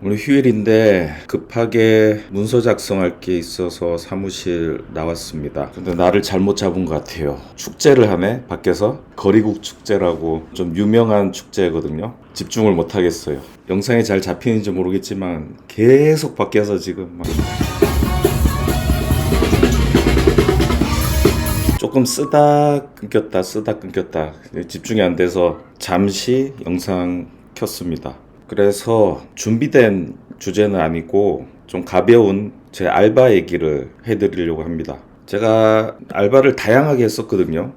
오늘 휴일인데 급하게 문서 작성할 게 있어서 사무실 나왔습니다. 근데 나를 잘못 잡은 것 같아요. 축제를 하네, 밖에서. 거리국 축제라고 좀 유명한 축제거든요. 집중을 못 하겠어요. 영상이 잘 잡히는지 모르겠지만 계속 밖에서 지금 조금 쓰다 끊겼다 집중이 안 돼서 잠시 영상 켰습니다. 그래서 준비된 주제는 아니고 좀 가벼운 제 알바 얘기를 해드리려고 합니다. 제가 알바를 다양하게 했었거든요.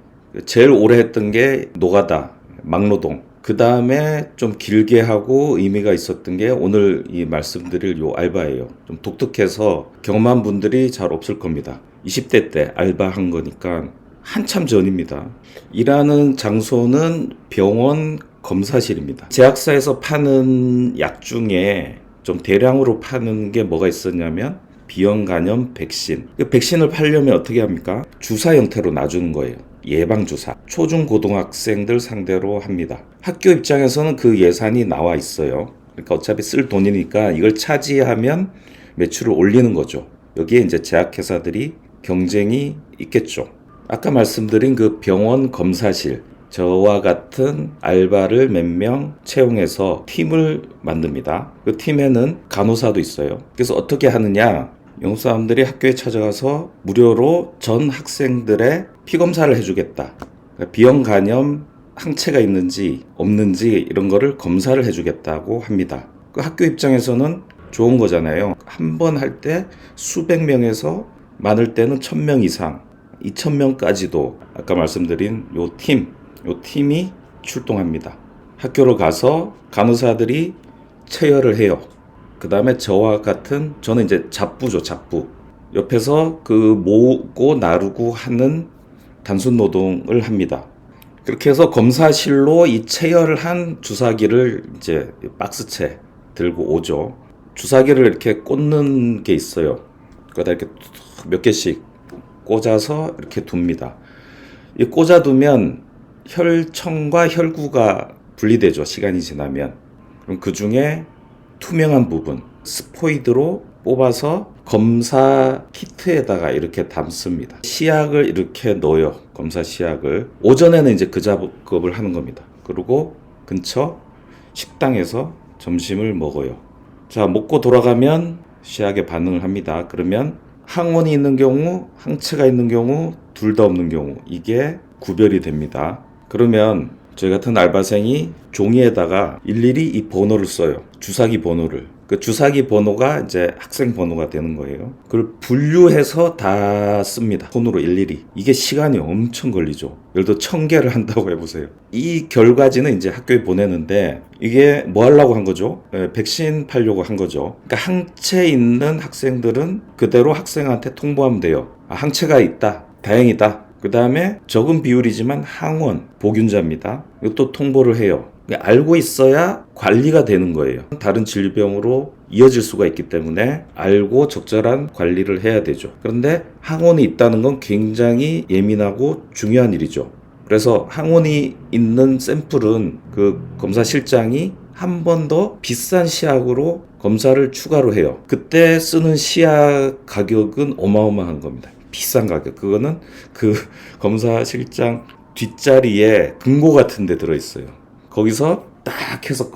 제일 오래 했던 게 노가다, 막노동. 그 다음에 좀 길게 하고 의미가 있었던 게 오늘 이 말씀드릴 요 알바예요. 좀 독특해서 경험한 분들이 잘 없을 겁니다. 20대 때 알바한 거니까 한참 전입니다. 일하는 장소는 병원 검사실입니다. 제약사에서 파는 약 중에 좀 대량으로 파는 게 뭐가 있었냐면 비형 간염 백신. 백신을 팔려면 어떻게 합니까? 주사 형태로 놔주는 거예요. 예방주사. 초중 고등학생들 상대로 합니다. 학교 입장에서는 그 예산이 나와 있어요. 그러니까 어차피 쓸 돈이니까 이걸 차지하면 매출을 올리는 거죠. 여기에 이제 제약회사들이 경쟁이 있겠죠. 아까 말씀드린 그 병원 검사실, 저와 같은 알바를 몇 명 채용해서 팀을 만듭니다. 그 팀에는 간호사도 있어요. 그래서 어떻게 하느냐? 영국 사람들이 학교에 찾아가서 무료로 전 학생들의 피검사를 해주겠다. 그러니까 비형 간염 항체가 있는지 없는지 이런 거를 검사를 해주겠다고 합니다. 그 학교 입장에서는 좋은 거잖아요. 한 번 할 때 수백 명에서 많을 때는 1000명 이상, 2000명까지도 아까 말씀드린 요 팀이 출동합니다. 학교로 가서 간호사들이 체열을 해요. 그 다음에 저와 같은, 저는 이제 잡부죠, 잡부. 옆에서 그 모으고 나르고 하는 단순 노동을 합니다. 그렇게 해서 검사실로 이 체열을 한 주사기를 이제 박스채 들고 오죠. 주사기를 이렇게 꽂는 게 있어요. 거기다 이렇게 몇 개씩 꽂아서 이렇게 둡니다. 이 꽂아두면 혈청과 혈구가 분리되죠. 시간이 지나면. 그럼 그 중에 투명한 부분, 스포이드로 뽑아서 검사 키트에다가 이렇게 담습니다. 시약을 이렇게 넣어요. 검사 시약을. 오전에는 이제 그 작업을 하는 겁니다. 그리고 근처 식당에서 점심을 먹어요. 자, 먹고 돌아가면 시약에 반응을 합니다. 그러면 항원이 있는 경우, 항체가 있는 경우, 둘 다 없는 경우, 이게 구별이 됩니다. 그러면 저희 같은 알바생이 종이에다가 일일이 이 번호를 써요. 주사기 번호를. 그 주사기 번호가 이제 학생 번호가 되는 거예요. 그걸 분류해서 다 씁니다. 손으로 일일이. 이게 시간이 엄청 걸리죠. 예를 들어 1000개를 한다고 해보세요. 이 결과지는 이제 학교에 보내는데 이게 뭐 하려고 한 거죠? 백신 팔려고 한 거죠. 그러니까 항체 있는 학생들은 그대로 학생한테 통보하면 돼요. 아, 항체가 있다. 다행이다. 그 다음에 적은 비율이지만 항원, 보균자입니다. 이것도 통보를 해요. 알고 있어야 관리가 되는 거예요. 다른 질병으로 이어질 수가 있기 때문에 알고 적절한 관리를 해야 되죠. 그런데 항원이 있다는 건 굉장히 예민하고 중요한 일이죠. 그래서 항원이 있는 샘플은 그 검사실장이 한 번 더 비싼 시약으로 검사를 추가로 해요. 그때 쓰는 시약 가격은 어마어마한 겁니다. 비싼 가격. 그거는 그 검사실장 뒷자리에 금고 같은 데 들어있어요. 거기서 딱 해서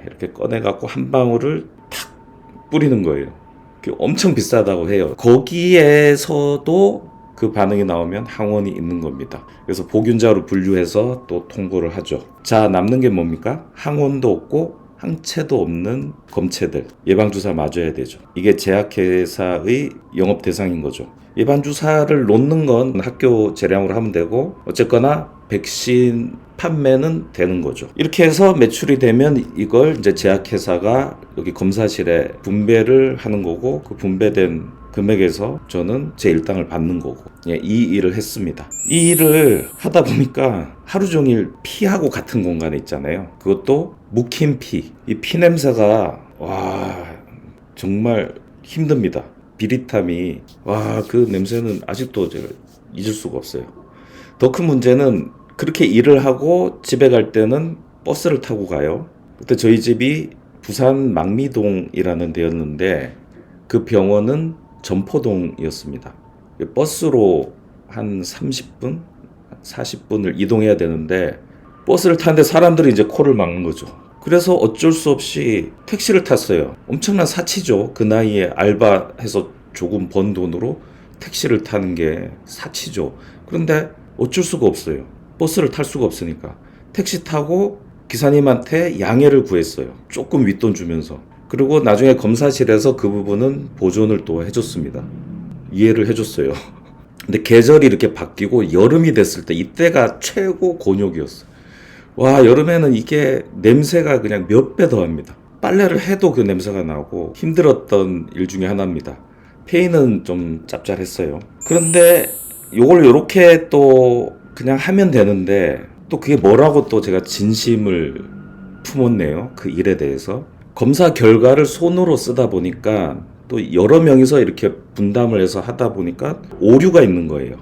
이렇게 꺼내갖고 한 방울을 탁 뿌리는 거예요. 엄청 비싸다고 해요. 거기에서도 그 반응이 나오면 항원이 있는 겁니다. 그래서 보균자로 분류해서 또 통보를 하죠. 자, 남는 게 뭡니까? 항원도 없고 항체도 없는 검체들. 예방주사 맞아야 되죠. 이게 제약회사의 영업 대상인 거죠. 예방주사를 놓는 건 학교 재량으로 하면 되고 어쨌거나 백신 판매는 되는 거죠. 이렇게 해서 매출이 되면 이걸 이제 제약회사가 여기 검사실에 분배를 하는 거고 그 분배된 금액에서 저는 제 일당을 받는 거고 이 일을 했습니다. 이 일을 하다 보니까 하루 종일 피하고 같은 공간에 있잖아요. 그것도 묵힌 피. 이 피 냄새가 와 정말 힘듭니다. 비릿함이 그 냄새는 아직도 제가 잊을 수가 없어요. 더 큰 문제는 그렇게 일을 하고 집에 갈 때는 버스를 타고 가요. 그때 저희 집이 부산 망미동이라는 데였는데 그 병원은 점포동이었습니다. 버스로 한 30분, 40분을 이동해야 되는데 버스를 타는데 사람들이 이제 코를 막는 거죠. 그래서 어쩔 수 없이 택시를 탔어요. 엄청난 사치죠. 그 나이에 알바해서 조금 번 돈으로 택시를 타는 게 사치죠. 그런데 어쩔 수가 없어요. 버스를 탈 수가 없으니까. 택시 타고 기사님한테 양해를 구했어요. 조금 윗돈 주면서. 그리고 나중에 검사실에서 그 부분은 보존을 또 해줬습니다. 이해를 해줬어요. 근데 계절이 이렇게 바뀌고 여름이 됐을 때 이때가 최고 곤욕이었어요. 와, 여름에는 이게 냄새가 그냥 몇 배 더합니다. 빨래를 해도 그 냄새가 나고 힘들었던 일 중에 하나입니다. 페이는 좀 짭짤했어요. 그런데 요걸 요렇게 또 그냥 하면 되는데 또 그게 뭐라고 또 제가 진심을 품었네요. 그 일에 대해서. 검사 결과를 손으로 쓰다 보니까 또 여러 명이서 이렇게 분담을 해서 하다 보니까 오류가 있는 거예요.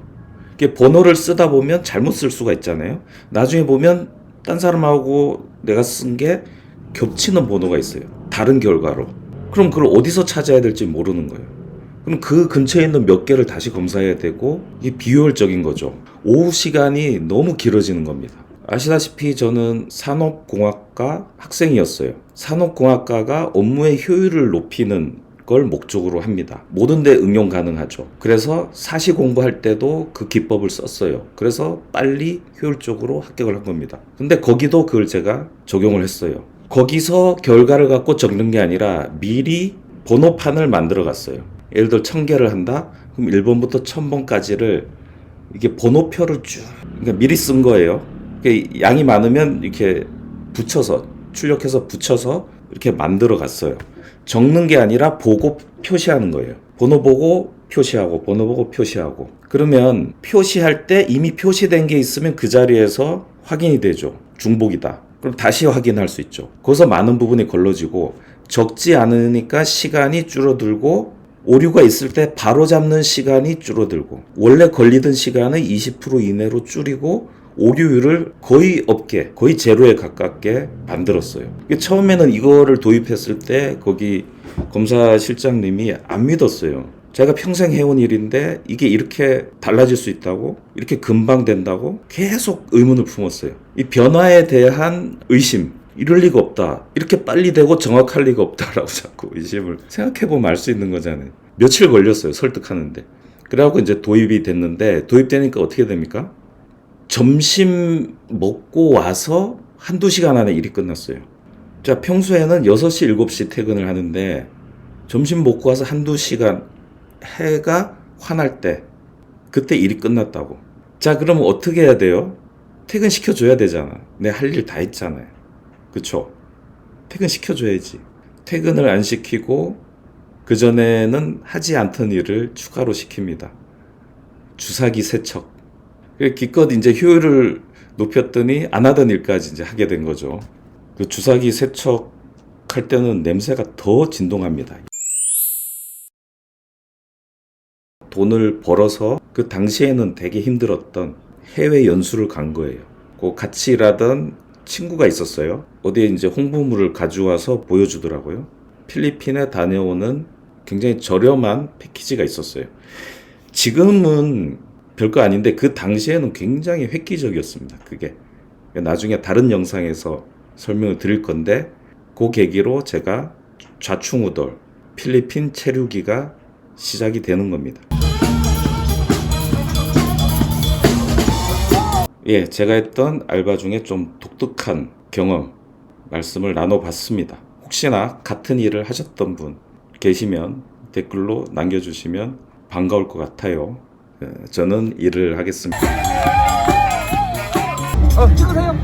이게 번호를 쓰다 보면 잘못 쓸 수가 있잖아요. 나중에 보면 딴 사람하고 내가 쓴 게 겹치는 번호가 있어요. 다른 결과로. 그럼 그걸 어디서 찾아야 될지 모르는 거예요. 그럼 그 근처에 있는 몇 개를 다시 검사해야 되고 이게 비효율적인 거죠. 오후 시간이 너무 길어지는 겁니다. 아시다시피 저는 산업공학과 학생이었어요. 산업공학과가 업무의 효율을 높이는 걸 목적으로 합니다. 모든 데 응용 가능하죠. 그래서 사시 공부할 때도 그 기법을 썼어요. 그래서 빨리 효율적으로 합격을 한 겁니다. 근데 거기도 그걸 제가 적용을 했어요. 거기서 결과를 갖고 적는 게 아니라 미리 번호판을 만들어 갔어요. 예를 들어 1000개를 한다? 그럼 1번부터 1000번까지를 이게 번호표를 쭉 그러니까 미리 쓴 거예요. 양이 많으면 이렇게 붙여서 출력해서 붙여서 이렇게 만들어 갔어요. 적는 게 아니라 보고 표시하는 거예요. 번호 보고 표시하고 번호 보고 표시하고. 그러면 표시할 때 이미 표시된 게 있으면 그 자리에서 확인이 되죠. 중복이다. 그럼 다시 확인할 수 있죠. 거기서 많은 부분이 걸러지고 적지 않으니까 시간이 줄어들고 오류가 있을 때 바로 잡는 시간이 줄어들고 원래 걸리던 시간을 20% 이내로 줄이고 오류율을 거의 없게 거의 제로에 가깝게 만들었어요. 처음에는 이거를 도입했을 때 거기 검사실장님이 안 믿었어요. 제가 평생 해온 일인데 이게 이렇게 달라질 수 있다고? 이렇게 금방 된다고? 계속 의문을 품었어요. 이 변화에 대한 의심 이럴 리가 없다. 이렇게 빨리 되고 정확할 리가 없다라고 자꾸 의심을 생각해보면 알 수 있는 거잖아요. 며칠 걸렸어요. 설득하는데. 그래갖고 이제 도입이 됐는데 도입되니까 어떻게 됩니까? 점심 먹고 와서 한두 시간 안에 일이 끝났어요. 자, 평소에는 6시, 7시 퇴근을 하는데 점심 먹고 와서 한두 시간 해가 환할 때 그때 일이 끝났다고. 자, 그러면 어떻게 해야 돼요? 퇴근시켜줘야 되잖아. 내 할 일 다 했잖아요. 그쵸? 퇴근시켜줘야지. 퇴근을 안 시키고 그전에는 하지 않던 일을 추가로 시킵니다. 주사기 세척. 기껏 이제 효율을 높였더니 안 하던 일까지 이제 하게 된 거죠. 그 주사기 세척할 때는 냄새가 더 진동합니다. 돈을 벌어서 그 당시에는 되게 힘들었던 해외 연수를 간 거예요. 그 같이 일하던 친구가 있었어요. 어디에 이제 홍보물을 가져와서 보여주더라고요. 필리핀에 다녀오는 굉장히 저렴한 패키지가 있었어요. 지금은 별거 아닌데 그 당시에는 굉장히 획기적이었습니다. 그게 나중에 다른 영상에서 설명을 드릴 건데 그 계기로 제가 좌충우돌 필리핀 체류기가 시작이 되는 겁니다. 예, 제가 했던 알바 중에 좀 독특한 경험 말씀을 나눠봤습니다. 혹시나 같은 일을 하셨던 분 계시면 댓글로 남겨주시면 반가울 것 같아요. 저는 일을 하겠습니다. 찍으세요.